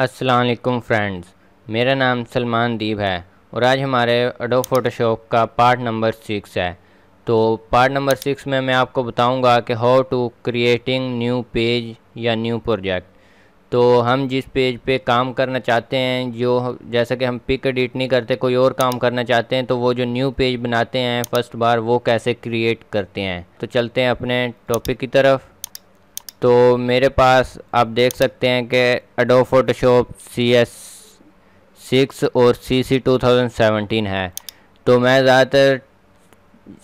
अस्सलाम वालेकुम फ्रेंड्स, मेरा नाम सलमान दीब है और आज हमारे एडोब फोटोशॉप का पार्ट नंबर 6 है। तो पार्ट नंबर 6 में मैं आपको बताऊंगा कि how to creating new page या न्यू प्रोजेक्ट। तो हम जिस पेज पे काम करना चाहते हैं, जो जैसा कि हम पिक एडिट नहीं करते, कोई और काम करना चाहते हैं, तो वो जो न्यू पेज बनाते हैं फर्स्ट बार, वो कैसे क्रिएट करते हैं। तो चलते हैं अपने टॉपिक की तरफ। तो मेरे पास आप देख सकते हैं कि एडोब फोटोशॉप CS6 और CC 2017 है। तो मैं ज़्यादातर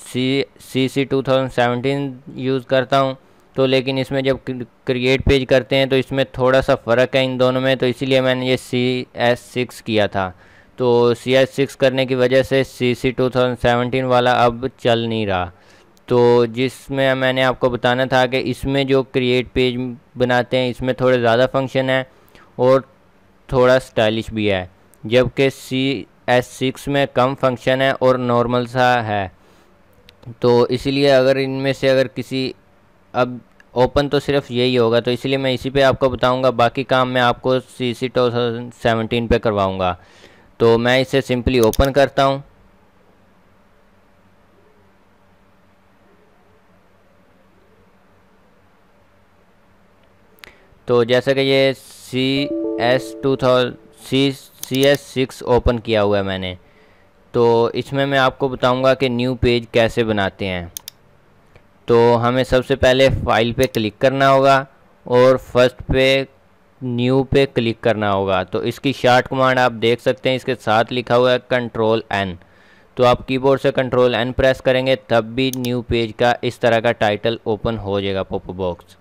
CC 2017 यूज़ करता हूँ। तो लेकिन इसमें जब क्रिएट पेज करते हैं तो इसमें थोड़ा सा फ़र्क है इन दोनों में, तो इसीलिए मैंने ये CS6 किया था। तो CS6 करने की वजह से CC 2017 वाला अब चल नहीं रहा। तो जिसमें मैंने आपको बताना था कि इसमें जो क्रिएट पेज बनाते हैं इसमें थोड़े ज़्यादा फंक्शन है और थोड़ा स्टाइलिश भी है, जबकि CS6 में कम फंक्शन है और नॉर्मल सा है। तो इसीलिए अगर इनमें से अगर किसी, अब ओपन तो सिर्फ यही होगा, तो इसलिए मैं इसी पे आपको बताऊंगा, बाकी काम मैं आपको CC 2017 पे करवाऊंगा। तो मैं इसे सिंपली ओपन करता हूँ। तो जैसा कि ये CS6 ओपन किया हुआ है मैंने, तो इसमें मैं आपको बताऊंगा कि न्यू पेज कैसे बनाते हैं। तो हमें सबसे पहले फाइल पे क्लिक करना होगा और फर्स्ट पे न्यू पे क्लिक करना होगा। तो इसकी शार्ट कमांड आप देख सकते हैं, इसके साथ लिखा हुआ है Ctrl+N। तो आप कीबोर्ड से Ctrl+N प्रेस करेंगे तब भी न्यू पेज का इस तरह का टाइटल ओपन हो जाएगा, पॉपअप बॉक्स।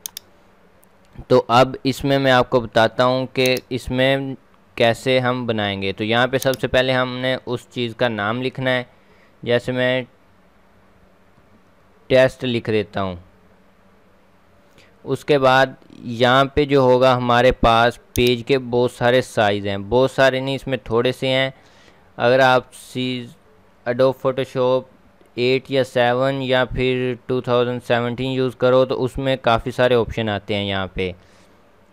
तो अब इसमें मैं आपको बताता हूँ कि इसमें कैसे हम बनाएंगे। तो यहाँ पे सबसे पहले हमने उस चीज़ का नाम लिखना है। जैसे मैं टेस्ट लिख देता हूँ। उसके बाद यहाँ पे जो होगा, हमारे पास पेज के बहुत सारे साइज़ हैं, बहुत सारे नहीं, इसमें थोड़े से हैं। अगर आप एडोब फोटोशॉप 8 या 7 या फिर 2017 यूज़ करो तो उसमें काफ़ी सारे ऑप्शन आते हैं यहाँ पे।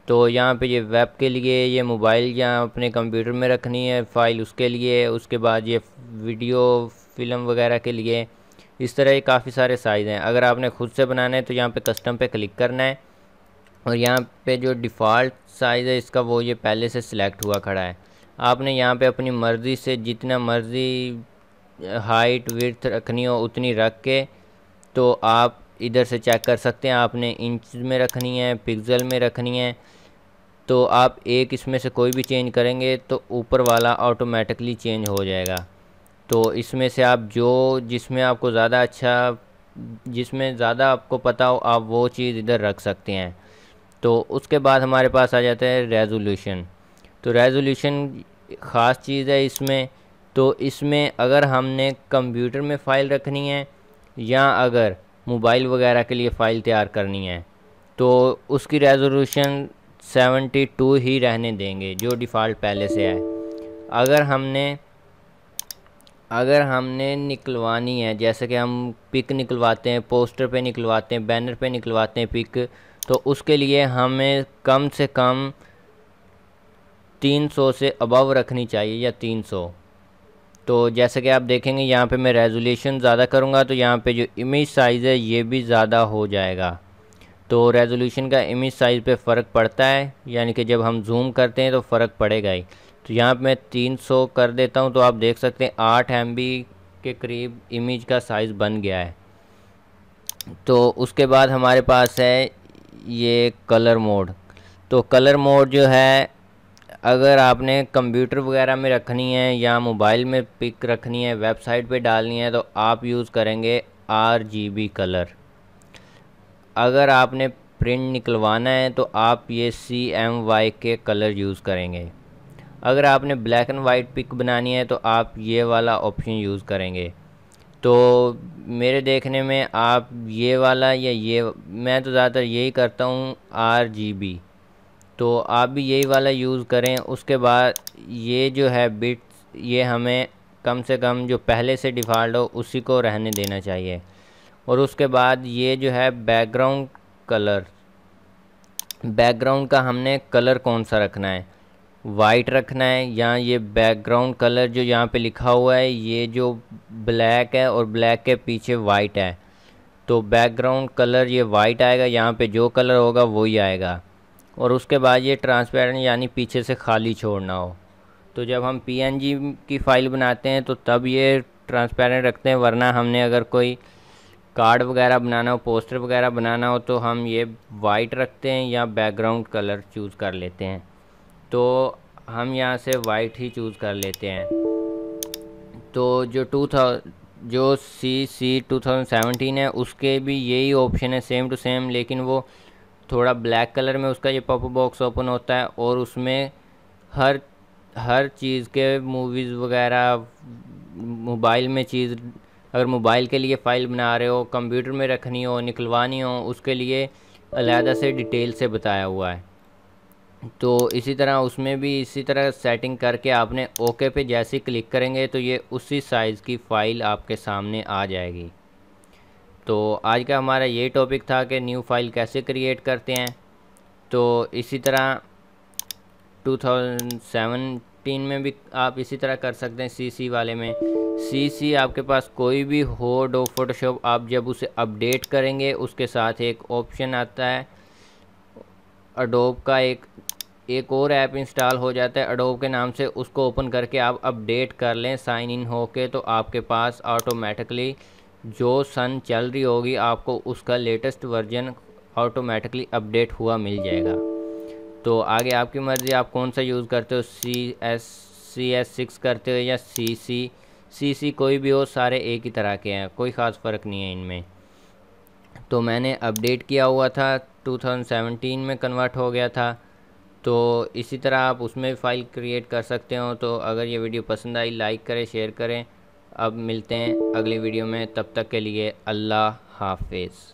तो यहाँ पे ये वेब के लिए, ये मोबाइल या अपने कंप्यूटर में रखनी है फ़ाइल, उसके लिए। उसके बाद ये वीडियो फिल्म वगैरह के लिए। इस तरह ये काफ़ी सारे साइज़ हैं। अगर आपने खुद से बनाना है तो यहाँ पे कस्टम पे क्लिक करना है और यहाँ पे जो डिफ़ॉल्ट साइज़ है इसका, वो ये पहले से सिलेक्ट हुआ खड़ा है। आपने यहाँ पे अपनी मर्ज़ी से जितना मर्ज़ी हाइट विड्थ रखनी हो उतनी रख के, तो आप इधर से चेक कर सकते हैं आपने इंच में रखनी है, पिक्सल में रखनी है। तो आप एक इसमें से कोई भी चेंज करेंगे तो ऊपर वाला ऑटोमेटिकली चेंज हो जाएगा। तो इसमें से आप जो जिसमें आपको ज़्यादा अच्छा, जिसमें ज़्यादा आपको पता हो, आप वो चीज़ इधर रख सकते हैं। तो उसके बाद हमारे पास आ जाता है रेजोल्यूशन। तो रेजोल्यूशन ख़ास चीज़ है इसमें। तो इसमें अगर हमने कंप्यूटर में फ़ाइल रखनी है या अगर मोबाइल वगैरह के लिए फ़ाइल तैयार करनी है तो उसकी रेजोल्यूशन 72 ही रहने देंगे, जो डिफ़ॉल्ट पहले से है। अगर हमने अगर हमने निकलवानी है, जैसे कि हम पिक निकलवाते हैं, पोस्टर पे निकलवाते हैं, बैनर पे निकलवाते हैं पिक, तो उसके लिए हमें कम से कम 300 से अबव रखनी चाहिए या 300। तो जैसे कि आप देखेंगे यहाँ पे मैं रेजोल्यूशन ज़्यादा करूँगा तो यहाँ पे जो इमेज साइज़ है ये भी ज़्यादा हो जाएगा। तो रेजोल्यूशन का इमेज साइज़ पे फ़र्क पड़ता है, यानी कि जब हम जूम करते हैं तो फ़र्क पड़ेगा ही। तो यहाँ पे मैं 300 कर देता हूँ, तो आप देख सकते हैं 8 MB के करीब इमेज का साइज़ बन गया है। तो उसके बाद हमारे पास है ये कलर मोड। तो कलर मोड जो है, अगर आपने कंप्यूटर वगैरह में रखनी है या मोबाइल में पिक रखनी है, वेबसाइट पे डालनी है, तो आप यूज़ करेंगे RGB कलर। अगर आपने प्रिंट निकलवाना है तो आप ये CMYK कलर यूज़ करेंगे। अगर आपने ब्लैक एंड वाइट पिक बनानी है तो आप ये वाला ऑप्शन यूज़ करेंगे। तो मेरे देखने में आप ये वाला या ये, मैं तो ज़्यादातर यही करता हूँ RGB, तो आप भी यही वाला यूज़ करें। उसके बाद ये जो है बिट्स, ये हमें कम से कम जो पहले से डिफ़ॉल्ट हो उसी को रहने देना चाहिए। और उसके बाद ये जो है बैकग्राउंड कलर, बैकग्राउंड का हमने कलर कौन सा रखना है। वाइट रखना है। यहाँ ये बैकग्राउंड कलर जो यहाँ पे लिखा हुआ है ये जो ब्लैक है और ब्लैक के पीछे वाइट है, तो बैकग्राउंड कलर ये वाइट आएगा, यहाँ पे जो कलर होगा वही आएगा। और उसके बाद ये ट्रांसपेरेंट यानी पीछे से खाली छोड़ना हो। तो जब हम पीएनजी की फ़ाइल बनाते हैं तो तब ये ट्रांसपेरेंट रखते हैं, वरना हमने अगर कोई कार्ड वगैरह बनाना हो, पोस्टर वगैरह बनाना हो तो हम ये वाइट रखते हैं या बैकग्राउंड कलर चूज़ कर लेते हैं। तो हम यहाँ से वाइट ही चूज़ कर लेते हैं। तो जो सी 2017 है उसके भी यही ऑप्शन है सेम टू सेम, लेकिन वो थोड़ा ब्लैक कलर में उसका ये पॉपअप बॉक्स ओपन होता है और उसमें हर चीज़ के मूवीज़ वगैरह मोबाइल में चीज़, अगर मोबाइल के लिए फ़ाइल बना रहे हो, कंप्यूटर में रखनी हो, निकलवानी हो, उसके लिए अलहदा से डिटेल से बताया हुआ है। तो इसी तरह उसमें भी इसी तरह सेटिंग करके आपने ओके पे जैसे ही क्लिक करेंगे तो ये उसी साइज़ की फ़ाइल आपके सामने आ जाएगी। तो आज का हमारा ये टॉपिक था कि न्यू फाइल कैसे क्रिएट करते हैं। तो इसी तरह 2017 में भी आप इसी तरह कर सकते हैं। सीसी वाले में सीसी आपके पास कोई भी हो डो फोटोशॉप, आप जब उसे अपडेट करेंगे उसके साथ एक ऑप्शन आता है अडोब का, एक और ऐप इंस्टॉल हो जाता है अडोब के नाम से, उसको ओपन करके आप अपडेट कर लें साइन इन होके, तो आपके पास ऑटोमेटिकली जो सन चल रही होगी आपको उसका लेटेस्ट वर्जन ऑटोमेटिकली अपडेट हुआ मिल जाएगा। तो आगे आपकी मर्ज़ी, आप कौन सा यूज़ करते हो, CS6 करते हो या CC कोई भी हो, सारे एक ही तरह के हैं, कोई ख़ास फ़र्क नहीं है इनमें। तो मैंने अपडेट किया हुआ था 2017 में कन्वर्ट हो गया था। तो इसी तरह आप उसमें फ़ाइल क्रिएट कर सकते हो। तो अगर ये वीडियो पसंद आई लाइक करें, शेयर करें। अब मिलते हैं अगली वीडियो में, तब तक के लिए अल्लाह हाफिज़।